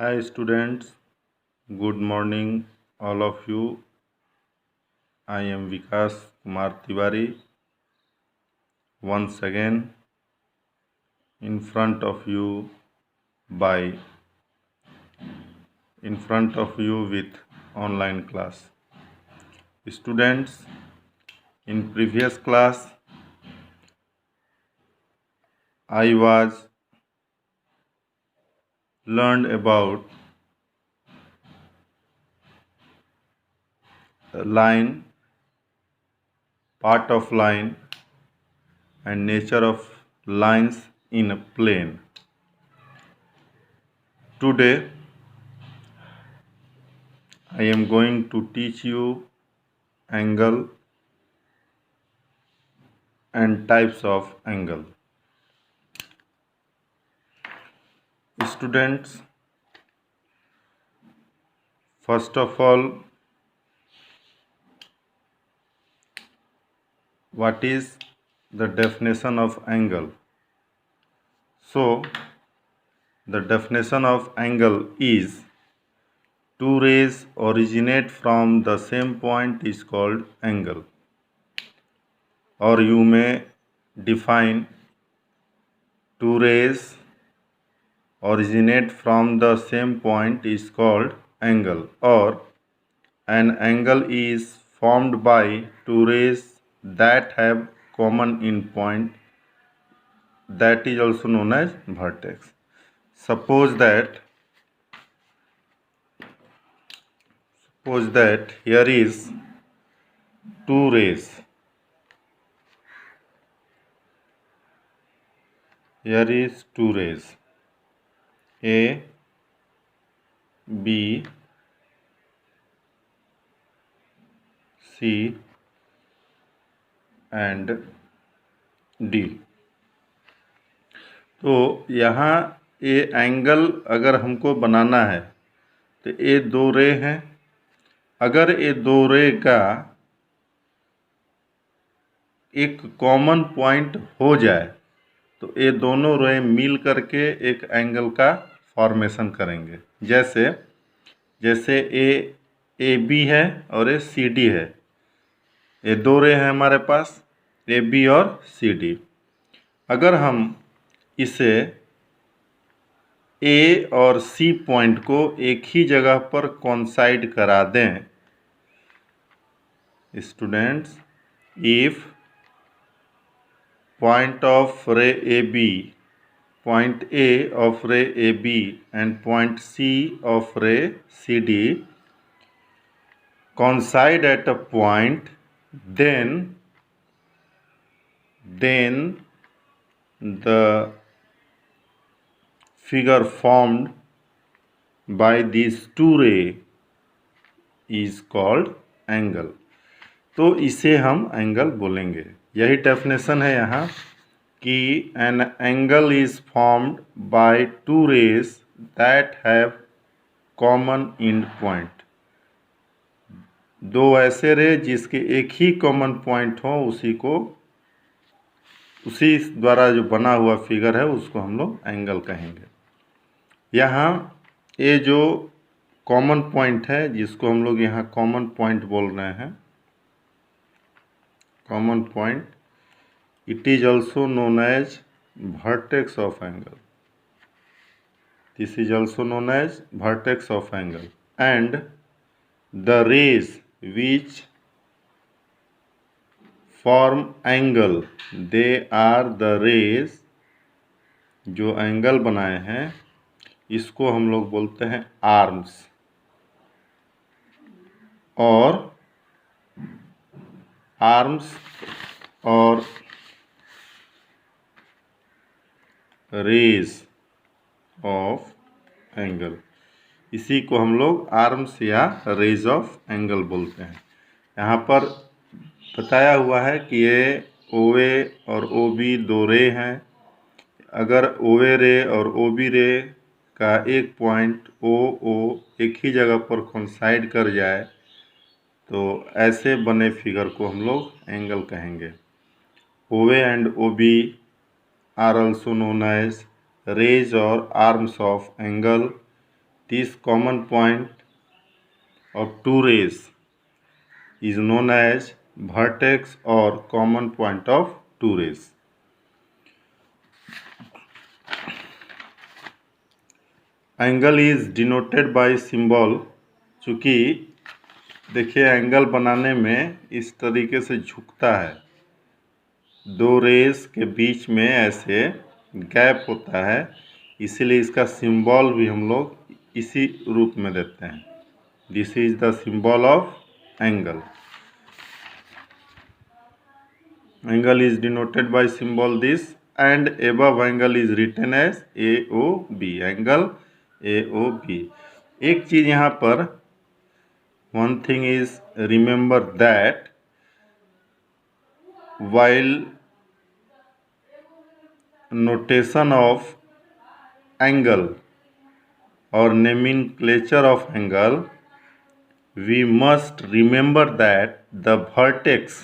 Hi students, good morning all of you. I am Vikas Kumar Tiwari once again in front of you by in front of you with online class. Students, in previous class I was learned about line, part of line and nature of lines in a plane. Today I am going to teach you angle and types of angle. Students, first of all, what is the definition of angle? So, the definition of angle is two rays originate from the same point is called angle. Or you may define two rays originate from the same point is called angle, or an angle is formed by two rays that have common endpoint, that is also known as vertex. Suppose that here is two rays. Here is two rays, A, B, C and D. तो यहाँ ये angle अगर हमको बनाना है तो ये दो रे हैं। अगर ये दो रे का एक कॉमन पॉइंट हो जाए तो ये दोनों रे मिल करके एक एंगल का फॉर्मेशन करेंगे। जैसे ए बी है और ए सी डी है, ये दो रे हैं हमारे पास ए बी और सी डी। अगर हम इसे ए और सी पॉइंट को एक ही जगह पर कोइंसाइड करा दें, students, if point of ray AB, point A of ray AB and point C of ray CD coincide at a point, then the figure formed by these two ray is called angle. तो इसे हम angle बोलेंगे। यही definition है यहाँ कि an angle is formed by two rays that have common end point. दो ऐसे रे जिसके एक ही कॉमन पॉइंट हो, उसी द्वारा जो बना हुआ फिगर है उसको हम लोग एंगल कहेंगे। यहाँ ये जो कॉमन पॉइंट है जिसको हम लोग यहाँ कॉमन पॉइंट बोल रहे हैं, common point, it is also known as vertex of angle. This is also known as vertex of angle, and the rays which form angle, they are the rays जो angle बनाए हैं, इसको हम लोग बोलते हैं आर्म्स। और आर्म्स और रेज ऑफ एंगल, इसी को हम लोग आर्म्स या रेज ऑफ एंगल बोलते हैं। यहाँ पर बताया हुआ है कि ये ओ ए और ओ बी दो रे हैं। अगर ओ ए रे और ओ बी रे का एक पॉइंट ओ एक ही जगह पर कोइंसाइड कर जाए तो ऐसे बने फिगर को हम लोग एंगल कहेंगे। O A and O B are also known as rays और arms of angle this common point of two rays is known as vertex or common point of two rays. Angle is denoted by symbol. चूँकि देखिए angle बनाने में इस तरीके से झुकता है, दो रेस के बीच में ऐसे गैप होता है, इसीलिए इसका सिंबल भी हम लोग इसी रूप में देते हैं। This is the symbol of angle. Angle is denoted by symbol this and above angle is written as AOB। Angle AOB। एक चीज़ यहाँ पर one thing is remember that while notation of angle or nomenclature of angle, we must remember that the vertex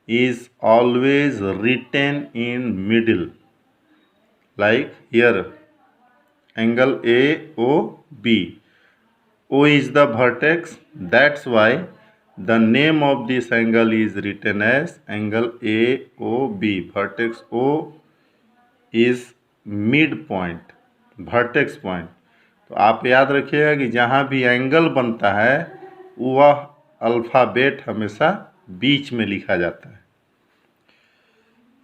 is always written in middle, like here angle AOB. O is the vertex, that's why the name of this angle is written as angle AOB. Vertex O is midpoint, vertex point. तो आप याद रखिएगा कि जहाँ भी angle बनता है वह अल्फ़ाबेट हमेशा बीच में लिखा जाता है।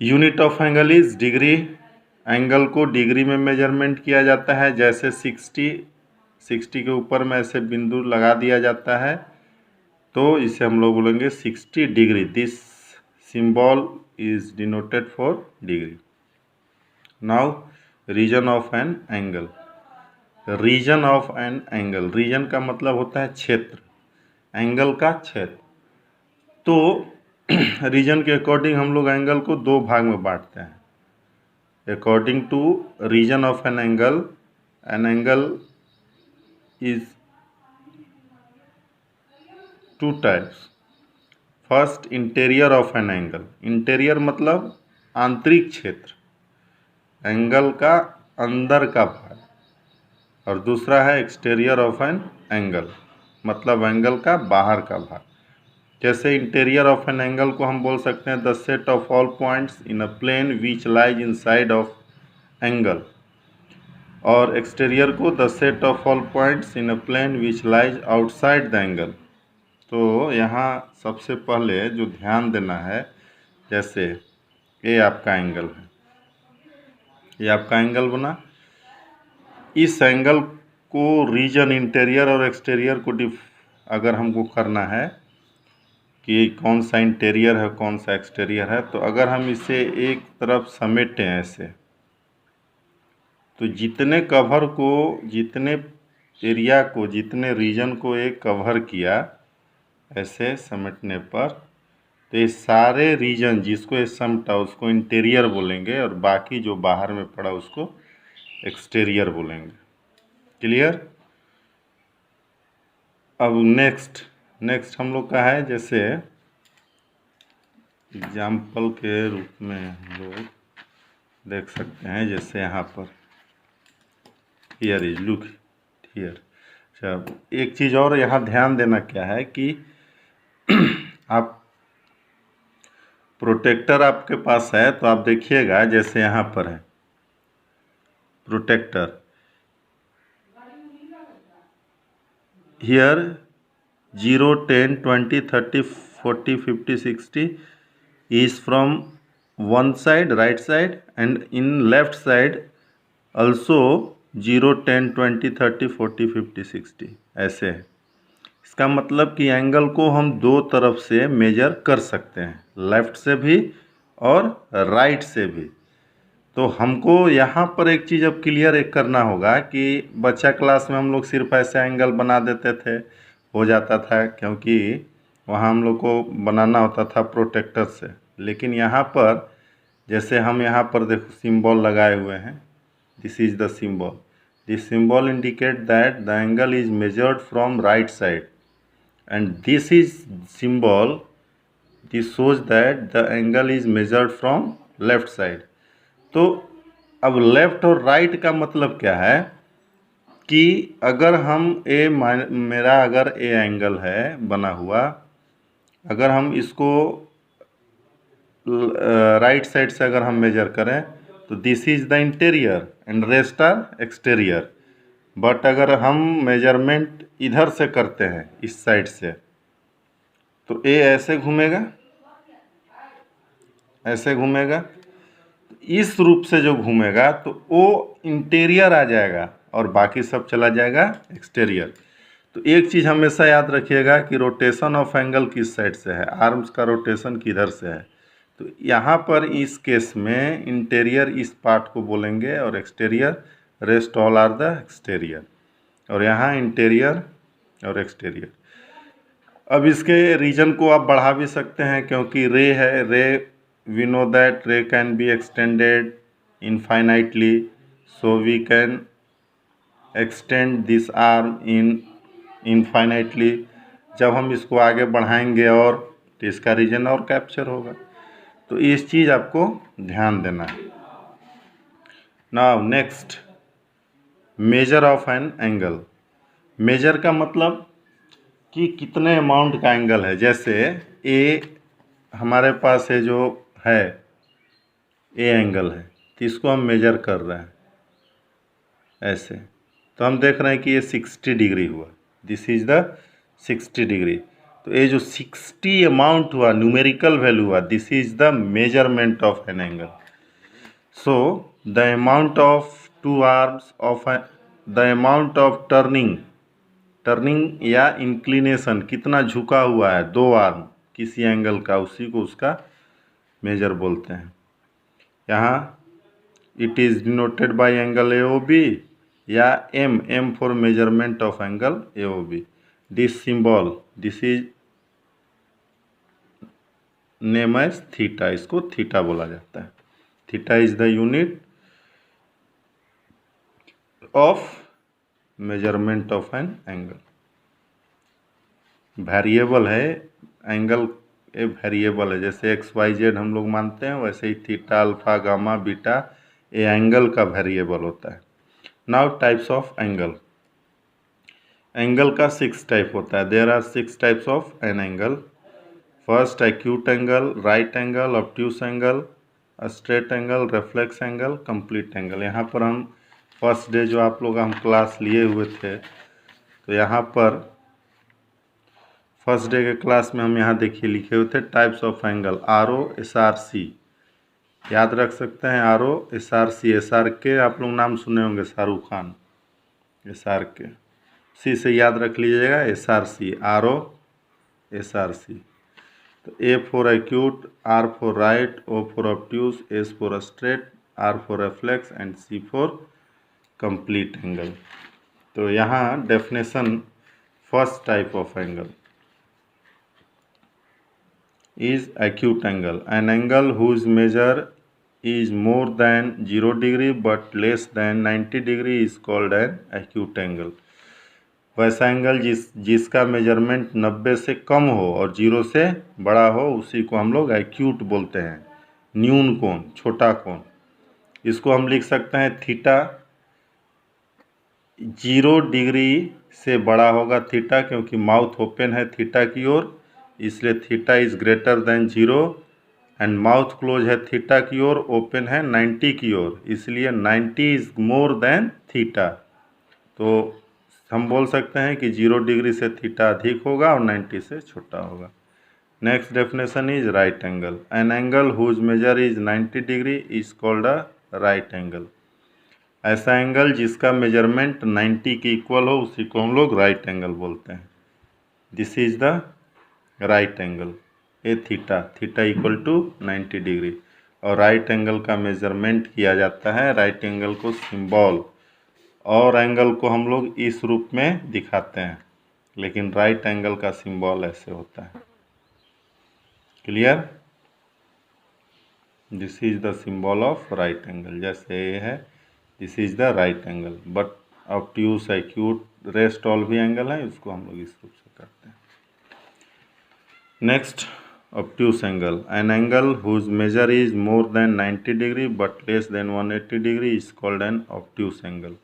Unit of angle is degree. Angle को डिग्री में मेजरमेंट किया जाता है। जैसे 60 के ऊपर में ऐसे बिंदु लगा दिया जाता है तो इसे हम लोग बोलेंगे 60 degree. This symbol is denoted for degree. Now region of an angle. Region of an angle, region का मतलब होता है क्षेत्र, एंगल का क्षेत्र। तो रीजन के अकॉर्डिंग हम लोग एंगल को दो भाग में बांटते हैं। According to region of an angle is two types. First, interior of an angle. Interior मतलब आंतरिक क्षेत्र, एंगल का अंदर का भाग, और दूसरा है एक्सटीरियर ऑफ एन एंगल, मतलब एंगल का बाहर का भाग। जैसे इंटीरियर ऑफ एन एंगल को हम बोल सकते हैं the set of all points in a plane which lies inside of angle, और एक्सटीरियर को the set of all points in a plane which lies outside the angle. तो यहाँ सबसे पहले जो ध्यान देना है, जैसे ये आपका एंगल है, ये आपका एंगल बना, इस एंगल को रीजन इंटीरियर और एक्सटीरियर को अगर हमको करना है कि कौन सा इंटीरियर है कौन सा एक्सटीरियर है, तो अगर हम इसे एक तरफ समेटें ऐसे, तो जितने कवर को, जितने एरिया को, जितने रीजन को एक कवर किया ऐसे समेटने पर, तो ये सारे रीजन जिसको ये समटा उसको इंटीरियर बोलेंगे और बाकी जो बाहर में पड़ा उसको एक्सटीरियर बोलेंगे। क्लियर? अब नेक्स्ट हम लोग का है, जैसे एग्जाम्पल के रूप में हम लोग देख सकते हैं, जैसे यहाँ पर हियर इज लुक हियर। अच्छा, एक चीज़ और यहाँ ध्यान देना क्या है कि आप प्रोटेक्टर आपके पास है तो आप देखिएगा, जैसे यहाँ पर है protector, here 0, 10, 20, 30, 40, 50, 60 is from one side, right side, and in left side also 0, 10, 20, 30, 40, 50, 60 ऐसे है। इसका मतलब कि एंगल को हम दो तरफ से मेजर कर सकते हैं, लेफ़्ट से भी और राइट से भी। तो हमको यहाँ पर एक चीज़ अब क्लियर एक करना होगा कि बच्चा क्लास में हम लोग सिर्फ ऐसे एंगल बना देते थे, हो जाता था, क्योंकि वहाँ हम लोग को बनाना होता था प्रोटेक्टर से। लेकिन यहाँ पर जैसे हम यहाँ पर देखो सिंबल लगाए हुए हैं, this is the symbol, this symbol indicate that the angle is measured from right side, and this is symbol, this shows that the angle is measured from left side. तो अब लेफ्ट और right का मतलब क्या है कि अगर हम मेरा अगर ए एंगल है बना हुआ, अगर हम इसको राइट साइड से अगर हम मेजर करें तो this is the interior and rest are exterior. But अगर हम मेजरमेंट इधर से करते हैं इस साइड से, तो ए ऐसे घूमेगा, ऐसे घूमेगा, इस रूप से जो घूमेगा तो वो इंटीरियर आ जाएगा और बाकी सब चला जाएगा एक्सटीरियर। तो एक चीज़ हमेशा याद रखिएगा कि रोटेशन ऑफ एंगल किस साइड से है, आर्म्स का रोटेशन किधर से है। तो यहाँ पर इस केस में इंटीरियर इस पार्ट को बोलेंगे और exterior, rest all are the exterior, और यहाँ इंटीरियर और एक्सटीरियर। अब इसके रीजन को आप बढ़ा भी सकते हैं क्योंकि रे है, रे we know that ray can be extended infinitely, so we can extend this arm in infinitely। जब हम इसको आगे बढ़ाएंगे और तो इसका रीजन और कैप्चर होगा। तो इस चीज़ आपको ध्यान देना है। Now next, measure of an angle. Measure का मतलब कि कितने अमाउंट का एंगल है। जैसे ए हमारे पास है, जो है ए एंगल है, तो इसको हम मेजर कर रहे हैं ऐसे, तो हम देख रहे हैं कि ये 60 डिग्री हुआ, दिस इज द 60 डिग्री। तो ये जो 60 अमाउंट हुआ, न्यूमेरिकल वैल्यू हुआ, this is the measurement of an angle. So the amount of two arms of the amount of turning या इंक्लिनेशन, कितना झुका हुआ है दो आर्म किसी एंगल का, उसी को उसका मेजर बोलते हैं। यहाँ it is denoted by angle A O B या M for measurement of angle A O B. This symbol, this is name as theta, इसको थीटा बोला जाता है। Theta is the unit of measurement of an angle. Variable है angle, a variable है, जैसे x Y Z हम लोग मानते हैं, वैसे ही थीटा अल्फा गामा बीटा ये एंगल का वेरिएबल होता है। Now types of angle. Angle का 6 टाइप होता है। There are 6 types of an angle. First acute angle, right angle, obtuse angle, straight angle, reflex angle, complete angle. यहाँ पर हम फर्स्ट डे जो आप लोग हम क्लास लिए हुए थे, तो यहाँ पर फर्स्ट डे के क्लास में हम यहाँ देखिए लिखे हुए थे types of angle, R O S R C, याद रख सकते हैं। R O S R C, S R के आप लोग नाम सुने होंगे, शाहरुख खान, एस आर के, सी से याद रख लीजिएगा, S R C, R O S R C. तो A for acute, R for right, O for obtuse, S for straight, R for reflex and C for complete angle. तो यहाँ definition first type of angle is acute angle, an angle whose measure is more than 0 degree but less than 90 degree is called an acute angle। वैसा angle जिसका measurement 90 से कम हो और 0 से बड़ा हो, उसी को हम लोग एक्यूट बोलते हैं। न्यून कोण, छोटा कोण, इसको हम लिख सकते हैं थीटा। 0 डिग्री से बड़ा होगा थीटा, क्योंकि माउथ ओपन है थीटा की ओर, इसलिए theta is greater than 0, and mouth close है थीटा की ओर, ओपन है 90 की ओर, इसलिए 90 इज मोर देन थीटा। तो हम बोल सकते हैं कि 0 डिग्री से थीटा अधिक होगा और 90 से छोटा होगा। Next definition is right angle, an angle whose measure is 90 degree is called a right angle. ऐसा एंगल जिसका मेजरमेंट 90 के इक्वल हो, उसी को हम लोग राइट एंगल बोलते हैं। This is the right angle, a theta, theta equal to 90 degree. और राइट एंगल का मेजरमेंट किया जाता है, राइट एंगल को सिंबल, और एंगल को हम लोग इस रूप में दिखाते हैं, लेकिन राइट एंगल का सिंबल ऐसे होता है। Clear? This is the symbol of right angle, जैसे ये है, this is the right angle. But obtuse, acute, rest all भी एंगल है, उसको हम लोग इस रूप से करते हैं। Next, obtuse angle, an angle whose measure is more than 90 degree but less than 180 degree is called an obtuse angle।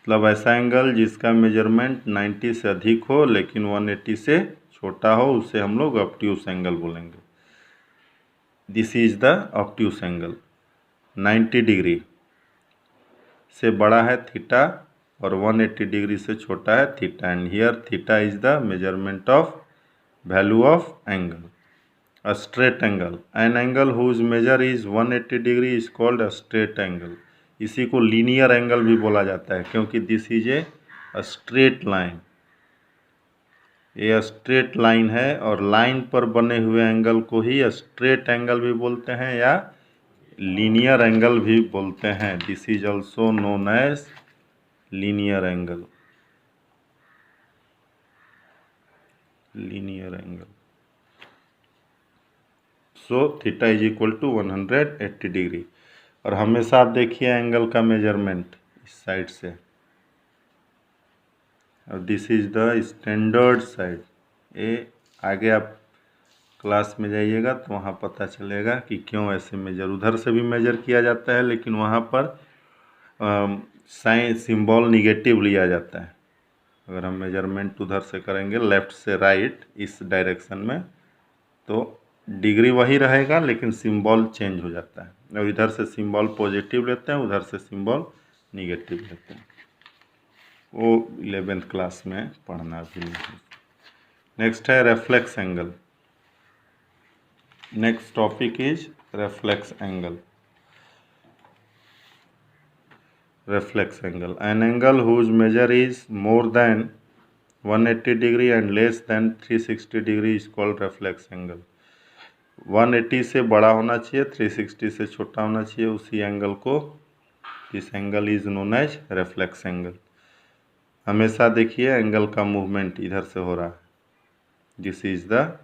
मतलब ऐसा एंगल जिसका मेजरमेंट 90 से अधिक हो लेकिन 180 से छोटा हो, उसे हम लोग ऑब्ट्यूस एंगल बोलेंगे। This is the obtuse angle. 90 degree से बड़ा है थीटा और 180 डिग्री से छोटा है theta, and here theta is the measurement of value of angle. A straight angle, an angle whose measure is 180 degree is called a straight angle। इसी को linear angle भी बोला जाता है क्योंकि this is a straight line. ये straight line है और लाइन पर बने हुए एंगल को ही स्ट्रेट एंगल भी बोलते हैं या लीनियर एंगल भी बोलते हैं। This is also known as linear angle. Linear angle. So theta is equal to 180 degree. और हमेशा आप देखिए एंगल का मेजरमेंट इस साइड से, और this is the standard side. ये आगे आप क्लास में जाइएगा तो वहाँ पता चलेगा कि क्यों ऐसे मेजर, उधर से भी मेजर किया जाता है लेकिन वहाँ पर साइन सिंबल निगेटिव लिया जाता है। अगर हम मेजरमेंट उधर से करेंगे लेफ़्ट से राइट इस डायरेक्शन में तो डिग्री वही रहेगा लेकिन सिंबल चेंज हो जाता है, और इधर से सिंबल पॉजिटिव लेते हैं, उधर से सिंबल निगेटिव लेते हैं। वो 11th क्लास में पढ़ना भी नहीं। नेक्स्ट है reflex angle. Next topic is reflex angle. Reflex angle, an angle whose measure is more than 180 degree and less than 360 degree is called reflex angle. 180 से बड़ा होना चाहिए, 360 से छोटा होना चाहिए, उसी एंगल को, this angle is known as reflex angle. हमेशा देखिए एंगल का मूवमेंट इधर से हो रहा है, this is the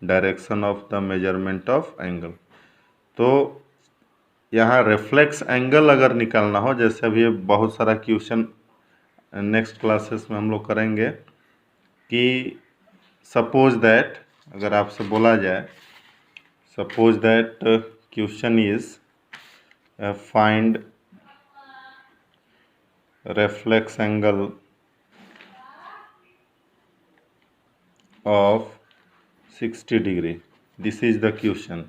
direction of the measurement of angle. तो यहाँ रेफ्लेक्स एंगल अगर निकालना हो, जैसे अभी बहुत सारा क्वेश्चन नेक्स्ट क्लासेस में हम लोग करेंगे कि सपोज दैट, अगर आपसे बोला जाए suppose that question is find reflex angle of 60 degree, this is the question,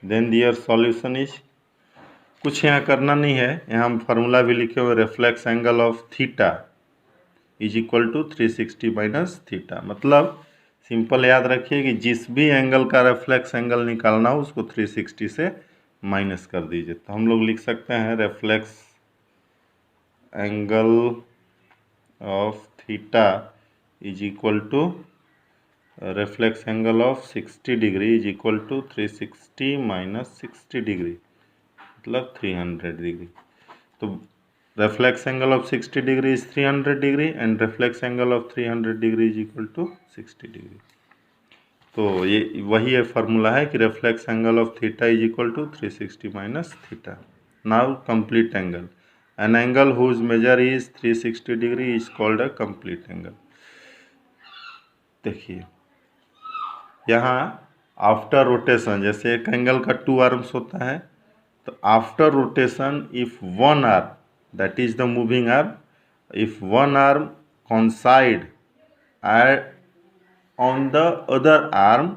then their solution is, कुछ यहाँ करना नहीं है, यहाँ हम फार्मूला भी लिखे हुए, reflex angle of theta is equal to 360 minus theta. मतलब सिंपल याद रखिए कि जिस भी एंगल का रेफ्लेक्स एंगल निकालना हो उसको 360 से माइनस कर दीजिए। तो हम लोग लिख सकते हैं reflex angle of theta is equal to reflex angle of 60 degree is equal to 360 minus 60 degree, मतलब 300 डिग्री। तो reflex angle of 60 degree is 300 degree and reflex angle of 300 degree is equal to 60 degree. तो ये वही है formula है कि reflex angle of theta is equal to 360 minus theta. Now complete angle, an angle whose measure is 360 degree is called a complete angle. देखिए यहाँ after rotation, जैसे एक एंगल का 2 आर्म्स होता है, तो after rotation if one arm, that is the moving arm, if one arm coincide on the other arm,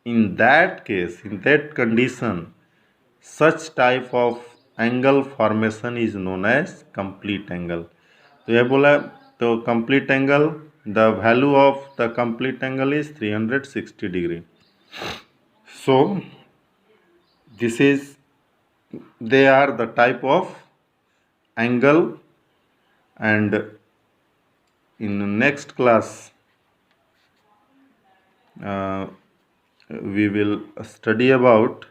in that case, in that condition, such type of angle formation is known as complete angle। तो यह बोला, तो complete angle, the value of the complete angle is 360 degree। So this is, they are the type of angle, and in next class we will study about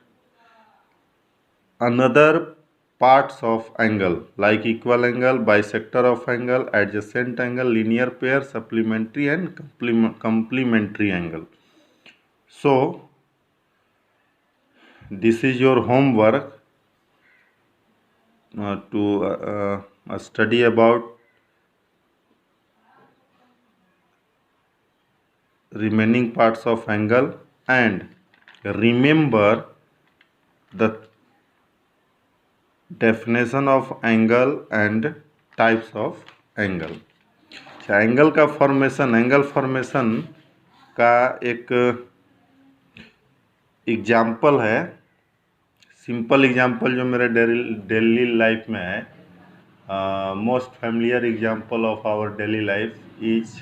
another parts of angle like equal angle, bisector of angle, adjacent angle, linear pair, supplementary and complementary angle। So this is your homework to study about remaining parts of angle, and remember definition of angle and types of angle. Angle का formation, angle formation का एक example है, simple example जो मेरे daily life में है। Most familiar example of our daily life is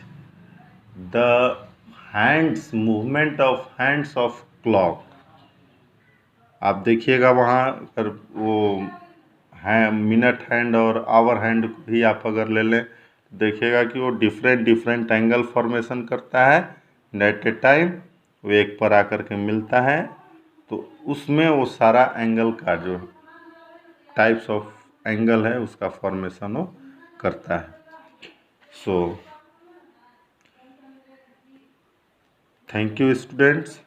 the hands, movement of hands of clock. आप देखिएगा वहाँ पर वो है मिनट हैंड और आवर हैंड भी आप अगर ले लें, देखिएगा कि वो डिफरेंट डिफरेंट एंगल फॉर्मेशन करता है। एट ए टाइम वो एक पर आकर के मिलता है, तो उसमें वो सारा एंगल का जो टाइप्स ऑफ एंगल है उसका फॉर्मेशन वो करता है। So thank you students.